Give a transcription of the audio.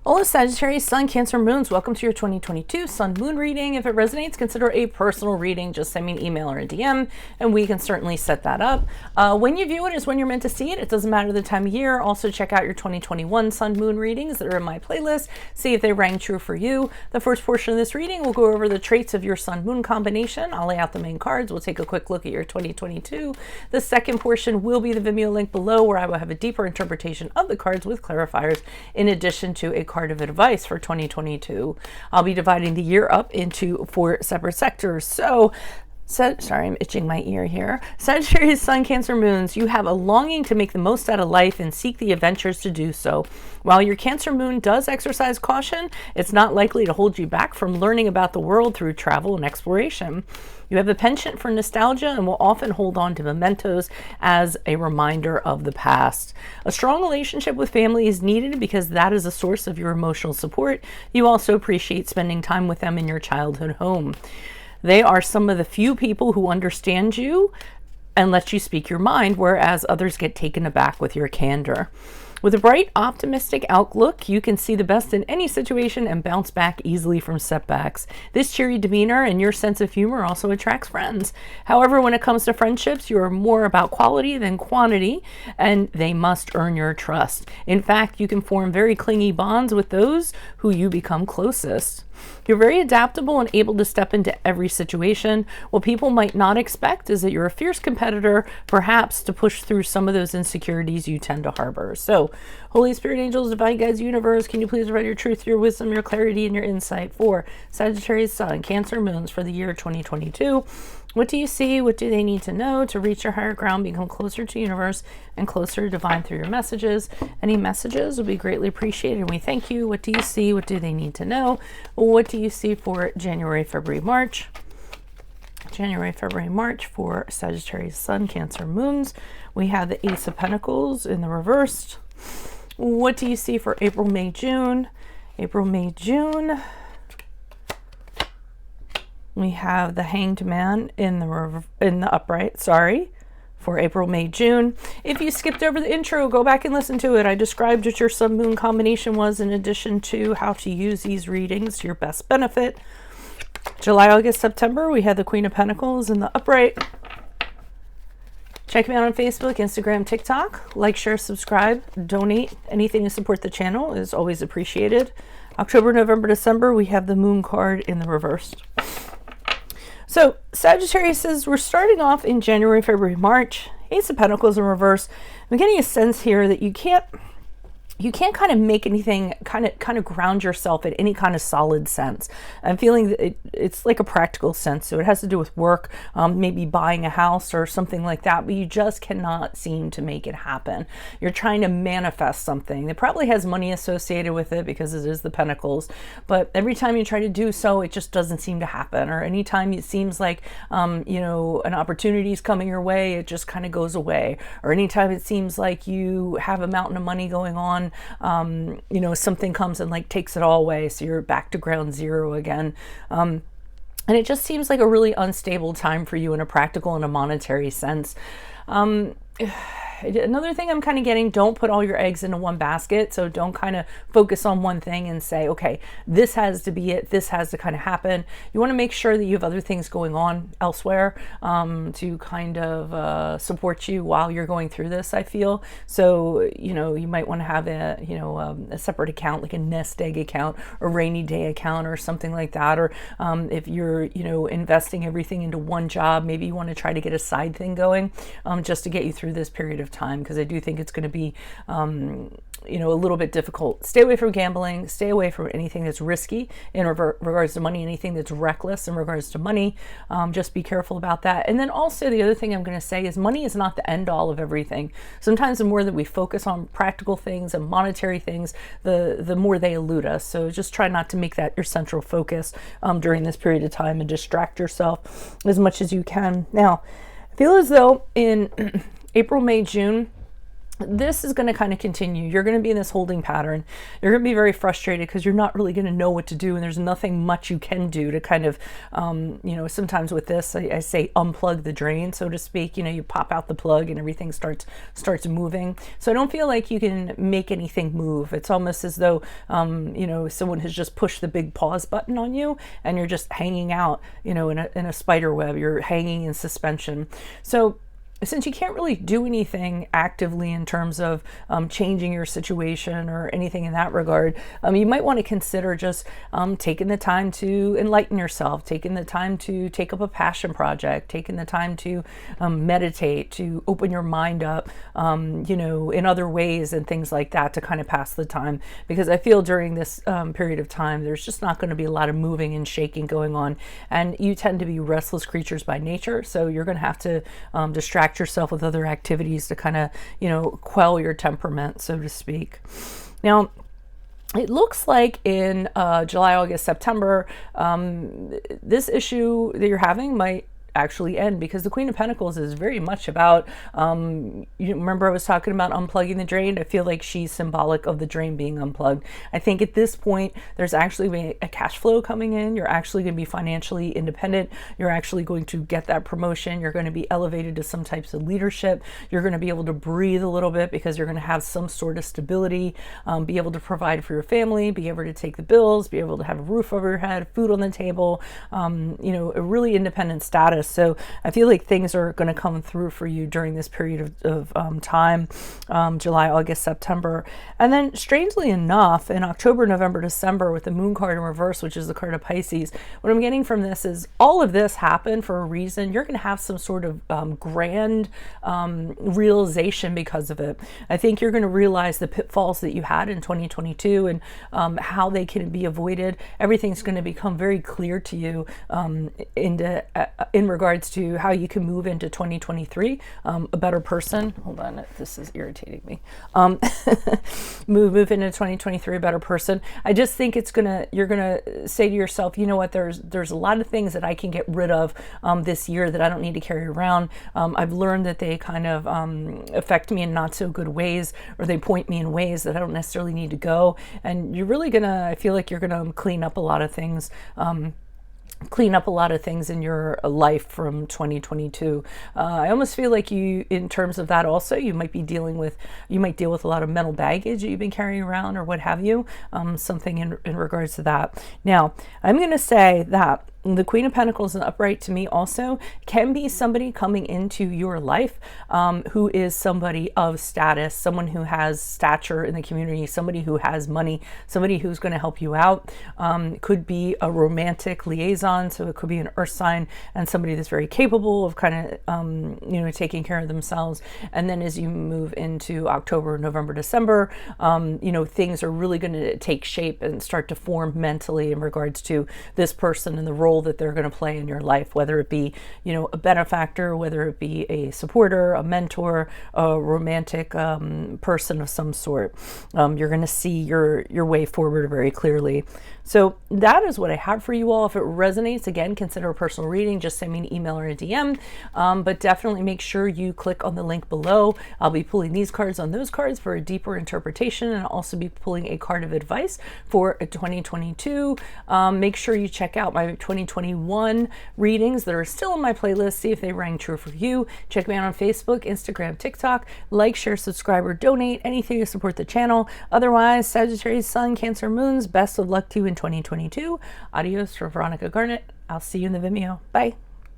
Hola Sagittarius, Sun, Cancer, Moons. Welcome to your 2022 Sun Moon reading. If it resonates, consider a personal reading. Just send me an email or a DM and we can certainly set that up. When you view it is when you're meant to see it. It doesn't matter the time of year. Also check out your 2021 Sun Moon readings that are in my playlist. See if they rang true for you. The first portion of this reading will go over the traits of your Sun Moon combination. I'll lay out the main cards. We'll take a quick look at your 2022. The second portion will be the Vimeo link below where I will have a deeper interpretation of the cards with clarifiers in addition to a card of advice for 2022. I'll be dividing the year up into 4 separate sectors. Sorry, I'm itching my ear here. Sagittarius, Sun, Cancer, Moons, you have a longing to make the most out of life and seek the adventures to do so. While your Cancer Moon does exercise caution, it's not likely to hold you back from learning about the world through travel and exploration. You have a penchant for nostalgia and will often hold on to mementos as a reminder of the past. A strong relationship with family is needed because that is a source of your emotional support. You also appreciate spending time with them in your childhood home. They are some of the few people who understand you and let you speak your mind, whereas others get taken aback with your candor. With a bright, optimistic outlook, you can see the best in any situation and bounce back easily from setbacks. This cheery demeanor and your sense of humor also attracts friends. However, when it comes to friendships, you are more about quality than quantity, and they must earn your trust. In fact, you can form very clingy bonds with those who you become closest. You're very adaptable and able to step into every situation. What people might not expect is that you're a fierce competitor, perhaps to push through some of those insecurities you tend to harbor. So, Holy Spirit, angels, divine guides, universe, can you please provide your truth, your wisdom, your clarity, and your insight for Sagittarius, Sun, Cancer, Moons for the year 2022? What do you see? What do they need to know to reach your higher ground, become closer to universe and closer to divine through your messages? Any messages would be greatly appreciated. And we thank you. What do you see? What do they need to know? What do you see for January, February, March? January, February, March for Sagittarius, Sun, Cancer, Moons. We have the Ace of Pentacles in the reversed. What do you see for April, May, June? April, May, June. We have the Hanged Man in the upright, for April, May, June. If you skipped over the intro, go back and listen to it. I described what your Sun Moon combination was in addition to how to use these readings to your best benefit. July, August, September, we had the Queen of Pentacles in the upright. Check me out on Facebook, Instagram, TikTok. Like, share, subscribe, donate. Anything to support the channel is always appreciated. October, November, December, we have the Moon card in the reversed. So Sagittarius says we're starting off in January, February, March. Ace of Pentacles in reverse. I'm getting a sense here that you can't kind of make anything, kind of ground yourself in any kind of solid sense. I'm feeling that it's like a practical sense. So it has to do with work, maybe buying a house or something like that, but you just cannot seem to make it happen. You're trying to manifest something that probably has money associated with it because it is the Pentacles, but every time you try to do so, it just doesn't seem to happen. Or anytime it seems like, an opportunity is coming your way, it just kind of goes away. Or anytime it seems like you have a mountain of money going on, something comes and like takes it all away, so you're back to ground zero again, and it just seems like a really unstable time for you in a practical and a monetary sense. Another thing I'm kind of getting, don't put all your eggs into one basket. So don't kind of focus on one thing and say, okay, this has to be it. This has to kind of happen. You want to make sure that you have other things going on elsewhere to kind of support you while you're going through this, I feel. So, you might want to have a separate account, like a nest egg account or rainy day account or something like that. Or if you're, investing everything into one job, maybe you want to try to get a side thing going just to get you through this period of time, because I do think it's going to be a little bit difficult. Stay away from gambling, stay away from anything that's risky in regards to money, anything that's reckless in regards to money. Just be careful about that. And then also the other thing I'm going to say is money is not the end all of everything. Sometimes the more that we focus on practical things and monetary things, the more they elude us. So just try not to make that your central focus during this period of time and distract yourself as much as you can. Now, I feel as though in April, May, June, this is going to kind of continue. You're going to be in this holding pattern. You're going to be very frustrated because you're not really going to know what to do, and there's nothing much you can do to kind of, you know, sometimes with this, I say unplug the drain, so to speak. You know, you pop out the plug and everything starts moving. So I don't feel like you can make anything move. It's almost as though, you know, someone has just pushed the big pause button on you, and you're just hanging out, you know, in a spider web. You're hanging in suspension. So since you can't really do anything actively in terms of changing your situation or anything in that regard, you might want to consider just taking the time to enlighten yourself, taking the time to take up a passion project, taking the time to meditate, to open your mind up, you know, in other ways and things like that to kind of pass the time. Because I feel during this period of time, there's just not going to be a lot of moving and shaking going on. And you tend to be restless creatures by nature, so you're going to have to distract yourself with other activities to kind of, you know, quell your temperament, so to speak. Now, it looks like in July, August, September, this issue that you're having might actually end, because the Queen of Pentacles is very much about, you remember I was talking about unplugging the drain? I feel like she's symbolic of the drain being unplugged. I think at this point, there's actually a cash flow coming in. You're actually going to be financially independent. You're actually going to get that promotion. You're going to be elevated to some types of leadership. You're going to be able to breathe a little bit because you're going to have some sort of stability, be able to provide for your family, be able to take the bills, be able to have a roof over your head, food on the table, you know, a really independent status. So I feel like things are going to come through for you during this period of time, July, August, September. And then strangely enough, in October, November, December, with the moon card in reverse, which is the card of Pisces, what I'm getting from this is all of this happened for a reason. You're going to have some sort of grand realization because of it. I think you're going to realize the pitfalls that you had in 2022 and how they can be avoided. Everything's going to become very clear to you in regards to how you can move into 2023 a better person. Hold on, this is irritating me. Move into 2023 a better person. I just think you're gonna say to yourself, you know what, there's a lot of things that I can get rid of this year that I don't need to carry around. I've learned that they kind of affect me in not so good ways, or they point me in ways that I don't necessarily need to go. And you're really I feel like you're gonna clean up a lot of things. Clean up a lot of things in your life from 2022. I almost feel like you, in terms of that also, you might deal with a lot of mental baggage that you've been carrying around or what have you, something in regards to that. Now, I'm going to say that the Queen of Pentacles and upright to me also can be somebody coming into your life who is somebody of status, someone who has stature in the community, somebody who has money, somebody who's going to help you out. Could be a romantic liaison, so it could be an earth sign and somebody that's very capable of kind of taking care of themselves. And then as you move into October, November, December, things are really going to take shape and start to form mentally in regards to this person and the role that they're going to play in your life, whether it be, a benefactor, whether it be a supporter, a mentor, a romantic person of some sort. You're going to see your way forward very clearly. So that is what I have for you all. If it resonates, again, consider a personal reading. Just send me an email or a DM, but definitely make sure you click on the link below. I'll be pulling these cards on those cards for a deeper interpretation, and I'll also be pulling a card of advice for 2022. Make sure you check out my 2021 readings that are still on my playlist. See if they rang true for you. Check me out on Facebook, Instagram, TikTok. Like, share, subscribe, or donate. Anything to support the channel. Otherwise, Sagittarius, Sun, Cancer, Moons, best of luck to you in 2022. Adios from Veronica Garnett. I'll see you in the Vimeo. Bye.